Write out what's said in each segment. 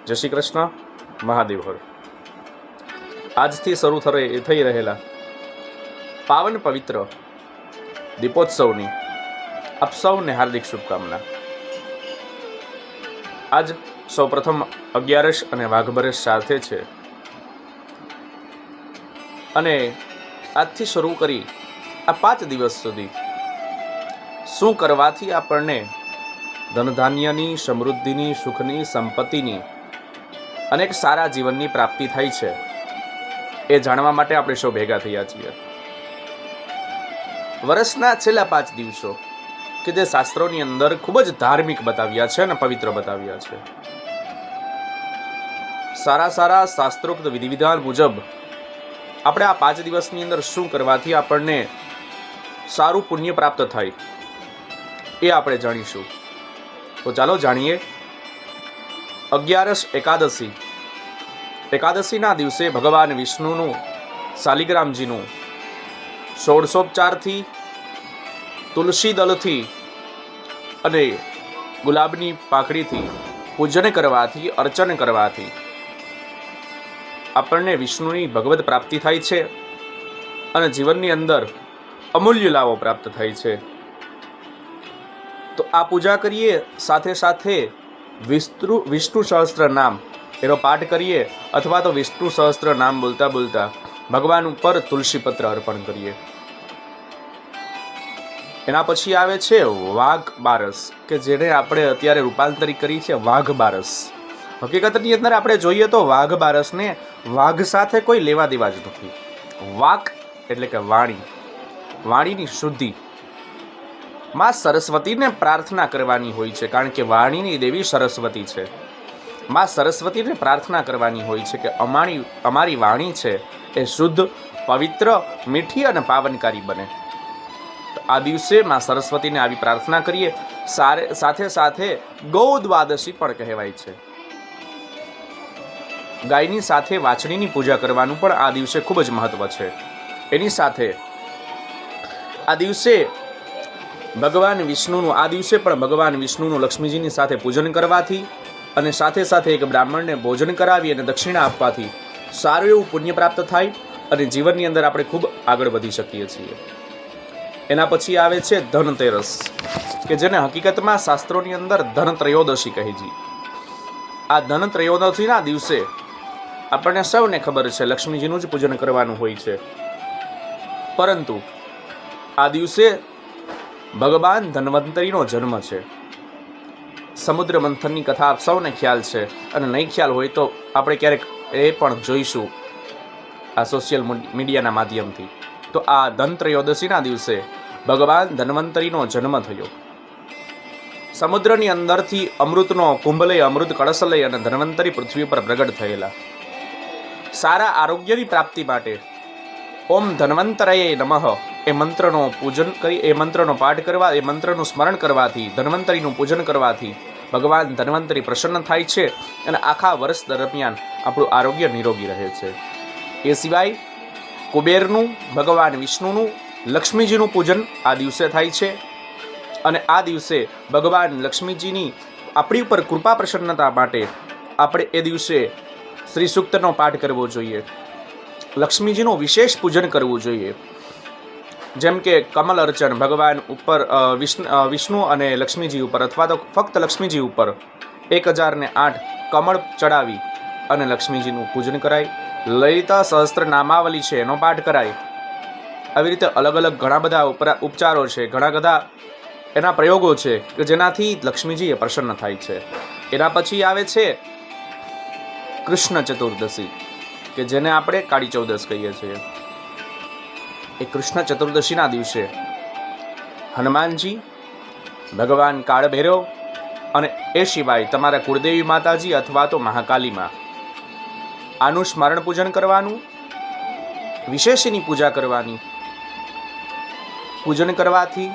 જય શ્રી કૃષ્ણ, મહાદેવ હર. આજથી શરૂ થઈ રહેલા પાવન પવિત્ર દીપોત્સવની આપ સૌને હાર્દિક શુભકામના. આજ સૌપ્રથમ 11 અને વાઘબરસ સાથે છે અને આજથી શરૂ કરી આ 5 દિવસ સુધી શું કરવાથી આપણને ધનધાન્યની, સમૃદ્ધિની, સુખની, સંપત્તિની, અનેક સારા જીવનની પ્રાપ્તિ થાય છે એ જાણવા માટે આપણે સૌ ભેગા થયા છીએ. વર્ષના છેલ્લા 5 દિવસો કે જે શાસ્ત્રોની અંદર ખૂબ જ ધાર્મિક બતાવ્યા છે અને પવિત્ર બતાવ્યા છે. સારા શાસ્ત્રોક્ત વિધિ વિધાન મુજબ આપણે આ 5 દિવસની અંદર શું કરવાથી આપણને સારું પુણ્ય પ્રાપ્ત થાય એ આપણે જાણીશું. તો ચાલો જાણીએ. 11 એકાદશીના દિવસે ભગવાન વિષ્ણુનું, શાલિગ્રામજીનું 16 તુલસી દળથી અને ગુલાબની પાંખડીથી પૂજન કરવાથી, અર્ચન કરવાથી આપણને વિષ્ણુની ભગવત પ્રાપ્તિ થાય છે અને જીવનની અંદર અમૂલ્ય લાભો પ્રાપ્ત થાય છે. તો આ પૂજા કરીએ, સાથે સાથે વિષ્ણુ સહસ્ત્ર નામ એનો પાઠ કરીએ અથવા તો વિષ્ણુ સહસ્ત્ર નામ બોલતા બોલતા ભગવાન ઉપર તુલસી પત્ર અર્પણ કરીએ. એના પછી આવે છે વાઘ બારસ, કે જેને આપણે અત્યારે રૂપાંતરિત કરી છે વાઘ બારસ. હકીકતની અંદર આપણે જોઈએ તો વાઘ બારસને વાઘ સાથે કોઈ લેવા દેવા જ નથી. વાક એટલે કે વાણી, વાણીની શુદ્ધિ. માં સરસ્વતીને પ્રાર્થના કરવાની હોય છે, કારણ કે વાણીની દેવી સરસ્વતી છે. માં સરસ્વતીને પ્રાર્થના કરવાની હોય છે કે અમારી વાણી છે એ શુદ્ધ, પવિત્ર, મીઠી અને પાવનકારી બને. આ દિવસે માં સરસ્વતીને આવી પ્રાર્થના કરીએ. સાથે સાથે ગૌ દ્વાદશી પણ કહેવાય છે. ગાયની સાથે વાછડીની પૂજા કરવાનું પણ આ દિવસે ખૂબ જ મહત્વ છે. એની સાથે આ દિવસે ભગવાન વિષ્ણુનું લક્ષ્મીજીની સાથે પૂજન કરવાથી અને સાથે સાથે એક બ્રાહ્મણને ભોજન કરાવી અને દક્ષિણા આપવાથી સારું એવું પુણ્ય પ્રાપ્ત થાય અને જીવનની અંદર આપણે ખૂબ આગળ વધી શકીએ છીએ. એના પછી આવે છે ધનતેરસ, કે જેને હકીકતમાં શાસ્ત્રોની અંદર ધનત્રયોદશી કહે છે. આ ધનત્રયોદશીના દિવસે આપણને સૌને ખબર છે લક્ષ્મીજીનું જ પૂજન કરવાનું હોય છે. પરંતુ આ દિવસે ભગવાન ધન્વંતરીનો જન્મ છે. સમુદ્ર મંથનની કથા આપ સૌને ખ્યાલ છે, અને નહીં ખ્યાલ હોય તો આપણે ક્યારેક એ પણ જોઈશું આ સોશિયલ મીડિયાના માધ્યમથી. તો આ ધનત્રયોદશીના દિવસે ભગવાન ધન્વંતરીનો જન્મ થયો. સમુદ્રની અંદરથી અમૃતનો કુંભ લઈ, અમૃત કળશ લઈ અને ધન્વંતરી પૃથ્વી પર પ્રગટ થયેલા. સારા આરોગ્યની પ્રાપ્તિ માટે ઓમ ધન્વંતરયે નમઃ એ મંત્રનો પૂજન કરી, એ મંત્રનો પાઠ કરવા, એ મંત્રનું સ્મરણ કરવાથી, ધન્વંતરીનું પૂજન કરવાથી ભગવાન ધન્વંતરી પ્રસન્ન થાય છે અને આખા વર્ષ દરમિયાન આપણું આરોગ્ય નિરોગી રહે છે. એ સિવાય કુબેરનું, ભગવાન વિષ્ણુનું, લક્ષ્મીજીનું પૂજન આ દિવસે થાય છે અને આ દિવસે ભગવાન લક્ષ્મીજીની આપણી ઉપર કૃપા પ્રસન્નતા માટે આપણે એ દિવસે શ્રી સૂક્તનો પાઠ કરવો જોઈએ. લક્ષ્મીજીનું વિશેષ પૂજન કરવું જોઈએ. જેમ કે કમલ અર્ચન ભગવાન ઉપર, વિષ્ણુ અને લક્ષ્મીજી ઉપર, અથવા તો ફક્ત લક્ષ્મીજી ઉપર 1008 કમળ ચડાવી અને લક્ષ્મીજીનું પૂજન કરાય. લલિતા સહસ્ત્ર નામાવલી છે એનો પાઠ કરાય. આવી રીતે અલગ અલગ ઘણા બધા ઉપચારો છે, ઘણા બધા એના પ્રયોગો છે કે જેનાથી લક્ષ્મીજી એ પ્રસન્ન થાય છે. એના પછી આવે છે કૃષ્ણ ચતુર્દશી, કે જેને આપણે કાળી ચૌદશ કહીએ છીએ. એ કૃષ્ણ ચતુર્દશીના દિવસે હનુમાનજી, ભગવાન કાળભૈરવ અને એ સિવાય તમારા કુળદેવી માતાજી અથવા તો મહાકાલીમાં આનું સ્મરણ પૂજન કરવાનું, વિશેષની પૂજા કરવાની. પૂજન કરવાથી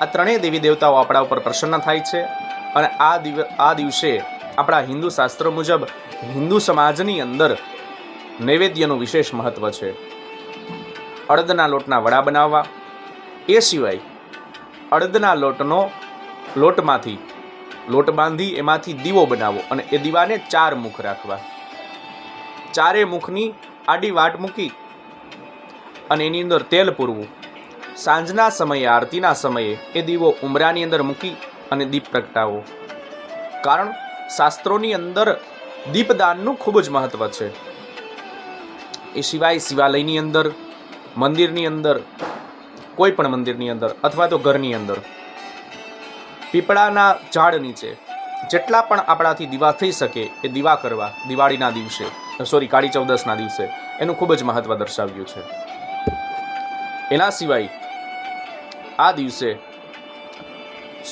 આ ત્રણેય દેવી દેવતાઓ આપણા ઉપર પ્રસન્ન થાય છે અને આ દિવસે આપણા હિન્દુ શાસ્ત્રો મુજબ હિન્દુ સમાજની અંદર નૈવેદ્યનું વિશેષ મહત્વ છે. અડદના લોટના વડા બનાવવા. એ સિવાય અડદના લોટમાંથી લોટ બાંધી એમાંથી દીવો બનાવો અને એ દીવાને 4 મુખ રાખવા. 4 મુખની આડી વાટ મૂકી અને એની અંદર તેલ પૂરવું. સાંજના સમયે, આરતીના સમયે એ દીવો ઉંબરાની અંદર મૂકી અને દીપ પ્રગટાવો. કારણ શાસ્ત્રોની અંદર દીપદાનનું ખૂબ જ મહત્વ છે. એ સિવાય શિવાલયની અંદર, મંદિરની અંદર, કોઈ પણ મંદિરની અંદર અથવા તો ઘરની અંદર પીપળાના ઝાડ નીચે જેટલા પણ આપણાથી દીવા થઈ શકે એ દીવા કરવા દિવાળીના દિવસે, કાળી ચૌદસના દિવસે એનું ખૂબ જ મહત્વ દર્શાવ્યું છે. એના સિવાય આ દિવસે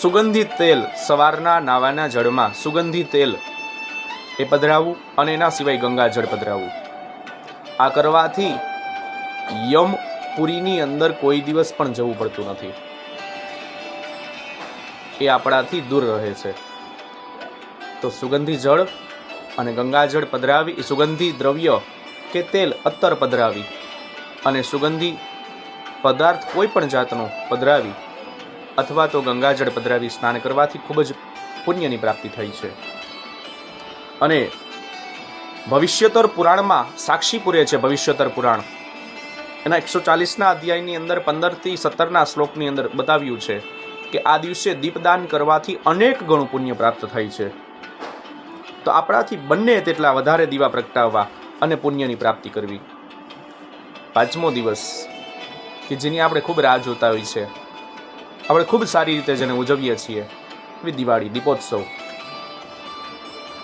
સુગંધિત તેલ સવારના નાવાના જળમાં સુગંધિત તેલ એ પધરાવવું અને એના સિવાય ગંગાજળ પધરાવવું. આ કરવાથી યમપુરીની અંદર કોઈ દિવસ પણ જવું પડતું નથી. એ આપણાથી દૂર રહે છે. તો સુગંધી જળ અને ગંગાજળ પધરાવી, એ સુગંધી દ્રવ્ય કે તેલ અત્તર પધરાવી અને સુગંધી પદાર્થ કોઈ પણ જાતનો પધરાવી અથવા તો ગંગાજળ પધરાવી સ્નાન કરવાથી ખૂબ જ પુણ્યની પ્રાપ્તિ થઈ છે. અને ભવિષ્યોત્તર પુરાણમાં સાક્ષી પૂરે છે. ભવિષ્યોત્તર પુરાણ એના 140ના અધ્યાયની અંદર 15 થી 17ના શ્લોકની અંદર બતાવ્યું છે કે આ દિવસે દીપદાન કરવાથી અનેક ગણું પુણ્ય પ્રાપ્ત થાય છે. તો આપણાથી બંને તેટલા વધારે દીવા પ્રગટાવવા અને પુણ્યની પ્રાપ્તિ કરવી. 5મો દિવસ કે જેની આપણે ખૂબ રાહ જોતા હોય છે, આપણે ખૂબ સારી રીતે જેને ઉજવીએ છીએ, દિવાળી, દીપોત્સવ.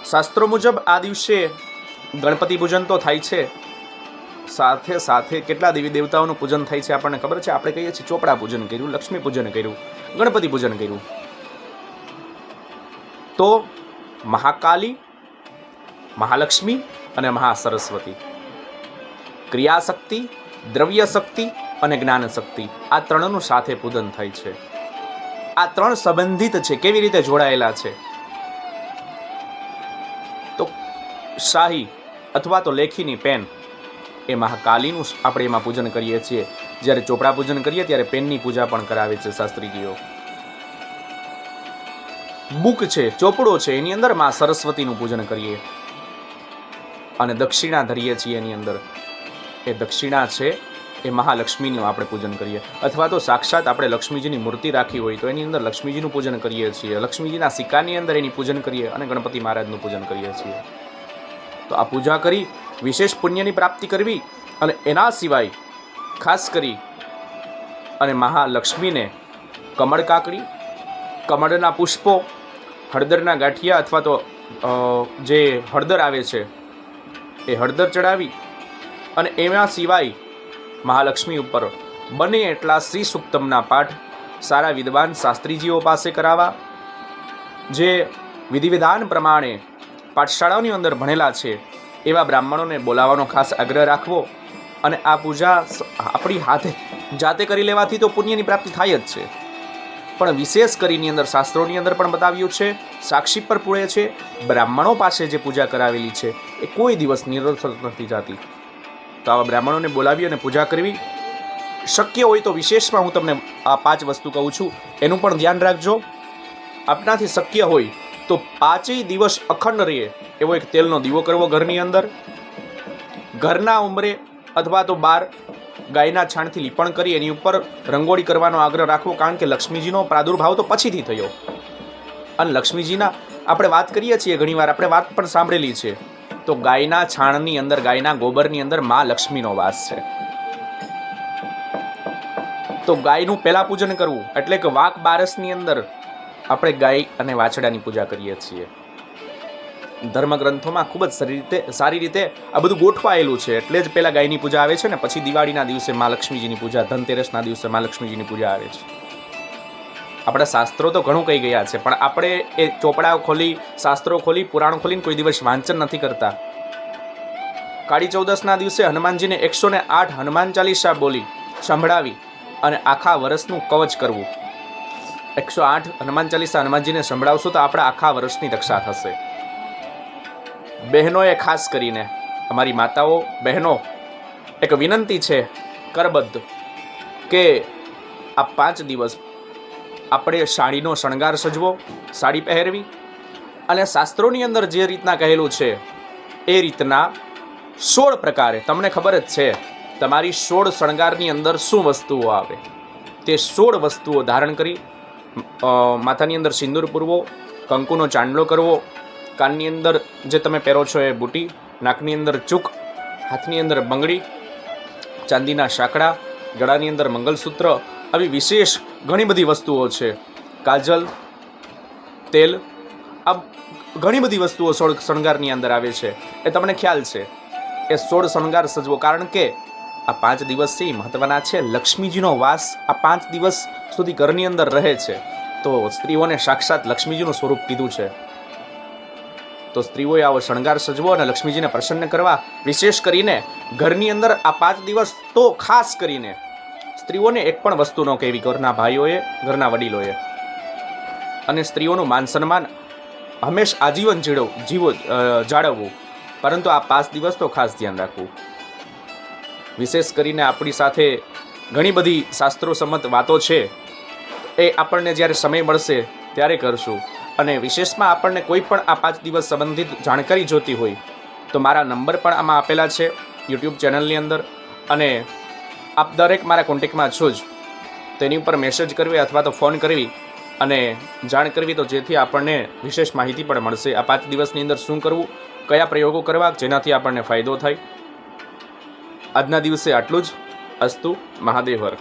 શાસ્ત્રો મુજબ આ દિવસે ગણપતિ પૂજન તો થાય છે, સાથે સાથે કેટલા દેવી દેવતાઓનું પૂજન થાય છે આપણને ખબર છે. આપણે કહીએ છીએ ચોપડા પૂજન કર્યું, લક્ષ્મી પૂજન કર્યું, ગણપતિ પૂજન કર્યું. તો મહાકાલી, મહાલક્ષ્મી અને મહાસરસ્વતી, ક્રિયાશક્તિ, દ્રવ્ય શક્તિ અને જ્ઞાન શક્તિ, આ ત્રણનું સાથે પૂજન થાય છે. આ ત્રણ સંબંધિત છે. કેવી રીતે જોડાયેલા છે? તો શાહી અથવા તો લેખીની પેન એ મહાકાલીનું આપણે એમાં પૂજન કરીએ છીએ. જ્યારે ચોપડા પૂજન કરીએ ત્યારે પેનની પૂજા પણ કરાવે છે શાસ્ત્રીજીઓ. બુક છે, ચોપડો છે, એની અંદર માં સરસ્વતીનું પૂજન કરીએ અને દક્ષિણા ધરીએ છીએ. એની અંદર એ દક્ષિણા છે એ મહાલક્ષ્મીનું આપણે પૂજન કરીએ. અથવા તો સાક્ષાત આપણે લક્ષ્મીજીની મૂર્તિ રાખી હોય તો એની અંદર લક્ષ્મીજીનું પૂજન કરીએ છીએ. લક્ષ્મીજીના સિક્કાની અંદર એની પૂજન કરીએ અને ગણપતિ મહારાજનું પૂજન કરીએ છીએ. તો આ પૂજા કરી વિશેષ પુણ્યની પ્રાપ્તિ કરવી. અને એના સિવાય ખાસ કરી અને મહાલક્ષ્મીને કમળ કાકડી, કમળના પુષ્પો, હળદરના ગાંઠિયા અથવા તો જે હળદર આવે છે એ હળદર ચડાવી અને એના સિવાય મહાલક્ષ્મી ઉપર બને એટલા શ્રી સુક્તમના પાઠ સારા વિદ્વાન શાસ્ત્રીજીઓ પાસે કરાવવા. જે વિધિ વિધાન પ્રમાણે પાઠશાળાઓની અંદર ભણેલા છે એવા બ્રાહ્મણોને બોલાવવાનો ખાસ આગ્રહ રાખવો. અને આ પૂજા આપણી હાથે જાતે કરી લેવાથી તો પુણ્યની પ્રાપ્તિ થાય જ છે, પણ વિશેષ કરીને અંદર શાસ્ત્રોની અંદર પણ બતાવ્યું છે, સાક્ષી પર પૂરે છે, બ્રાહ્મણો પાસે જે પૂજા કરાવેલી છે એ કોઈ દિવસ નિરર્થક નથી જતી. તો આવા બ્રાહ્મણોને બોલાવી અને પૂજા કરવી. શક્ય હોય તો વિશેષમાં હું તમને આ 5 વસ્તુ કહું છું, એનું પણ ધ્યાન રાખજો. આપનાથી શક્ય હોય તો 5 દિવસ અખંડ રહે એવો એક તેલનો દીવો કરવો ઘરની અંદર. ઘરના ઉંબરે અથવા તો બહાર ગાયના છાણથી લીપણ કરી એની ઉપર રંગોળી કરવાનો આગ્રહ રાખવો. કારણ કે લક્ષ્મીજીનો પ્રાદુર્ભાવ તો પછીથી થયો અને લક્ષ્મીજીના આપણે વાત કરીએ છીએ ઘણીવાર, આપણે વાત પણ સાંભળેલી છે. તો ગાયના છાણની અંદર, ગાયના ગોબરની અંદર માં લક્ષ્મીનો વાસ છે. તો ગાયનું પહેલા પૂજન કરવું એટલે કે વાક બારસની અંદર આપણે ગાય અને વાછડાની પૂજા કરીએ છીએ. ધર્મગ્રંથોમાં ખૂબ જ સારી રીતે આ બધું ગોઠવાયેલું છે. એટલે જ પહેલા ગાયની પૂજા આવે છે ને પછી દિવાળીના દિવસે મા લક્ષ્મીજીની પૂજા, ધનતેરસના દિવસે મા લક્ષ્મીજીની પૂજા આવે છે. આપણા શાસ્ત્રો તો ઘણું કહી ગયા છે, પણ આપણે એ ચોપડા ખોલી, શાસ્ત્રો ખોલી, પુરાણ ખોલીને કોઈ દિવસ વાંચન નથી કરતા. કાળી ચૌદસના દિવસે હનુમાનજીને 108 હનુમાન ચાલીસા બોલી સંભળાવી અને આખા વર્ષનું કવચ કરવું. 108 હનુમાન ચાલીસા હનુમાનજીને સંભળાવશું તો આપણા આખા વર્ષની રક્ષા થશે. બહેનોએ ખાસ કરીને, અમારી માતાઓ, બહેનો, એક વિનંતી છે કરબદ્ધ કે આ 5 દિવસ આપણે સાડીનો શણગાર સજવો, સાડી પહેરવી અને શાસ્ત્રોની અંદર જે રીતના કહેલું છે એ રીતના 16 પ્રકારે, તમને ખબર જ છે તમારી 16 શણગારની અંદર શું વસ્તુઓ આવે, તે 16 વસ્તુઓ ધારણ કરી માથાની અંદર સિંદૂર પૂરવો, કંકુનો ચાંદલો કરવો, કાનની અંદર જે તમે પહેરો છો એ બુટી, નાકની અંદર ચૂક, હાથની અંદર બંગડી, ચાંદીના સાંકડા, ગળાની અંદર મંગલસૂત્ર, આવી વિશેષ ઘણી બધી વસ્તુઓ છે. કાજલ, તેલ, આ ઘણી બધી વસ્તુઓ 16 શણગારની અંદર આવે છે. એ તમને ખ્યાલ છે. એ 16 શણગાર સજવો, કારણ કે આ 5 દિવસ છે મહત્વના છે. લક્ષ્મીજીનો વાસ આ 5 દિવસ સુધી ઘરની અંદર રહે છે. તો સ્ત્રીઓને સાક્ષાત લક્ષ્મીજીનું સ્વરૂપ કીધું છે. તો સ્ત્રીઓએ આવો શણગાર સજવો અને લક્ષ્મીજીને પ્રસન્ન કરવા, વિશેષ કરીને ઘરની અંદર આ 5 દિવસ તો ખાસ કરીને સ્ત્રીઓને એક પણ વસ્તુ ન કહેવી, ઘરના ભાઈઓએ, ઘરના વડીલોએ. અને સ્ત્રીઓનું માન સન્માન હંમેશ આજીવન જાળવવું, પરંતુ આ 5 દિવસ તો ખાસ ધ્યાન રાખવું. વિશેષ કરીને આપણી સાથે ઘણી બધી શાસ્ત્રો સંમત વાતો છે, એ આપણને જ્યારે સમય મળશે ત્યારે કરશું. અને વિશેષમાં આપણને કોઈ પણ આ 5 દિવસ સંબંધિત જાણકારી જોતી હોય તો મારા નંબર પણ આમાં આપેલા છે યુટ્યુબ ચેનલની અંદર, અને આપ દરેક મારા કોન્ટેક્ટમાં છો જ, તેની ઉપર મેસેજ કરવી અથવા તો ફોન કરવી અને જાણ કરવી, તો જેથી આપણને વિશેષ માહિતી પણ મળશે. આ 5 દિવસની અંદર શું કરવું, કયા પ્રયોગો કરવા જેનાથી આપણને ફાયદો થાય. આજના દિવસે આટલું જ. અસ્તુ. મહાદેવ હર.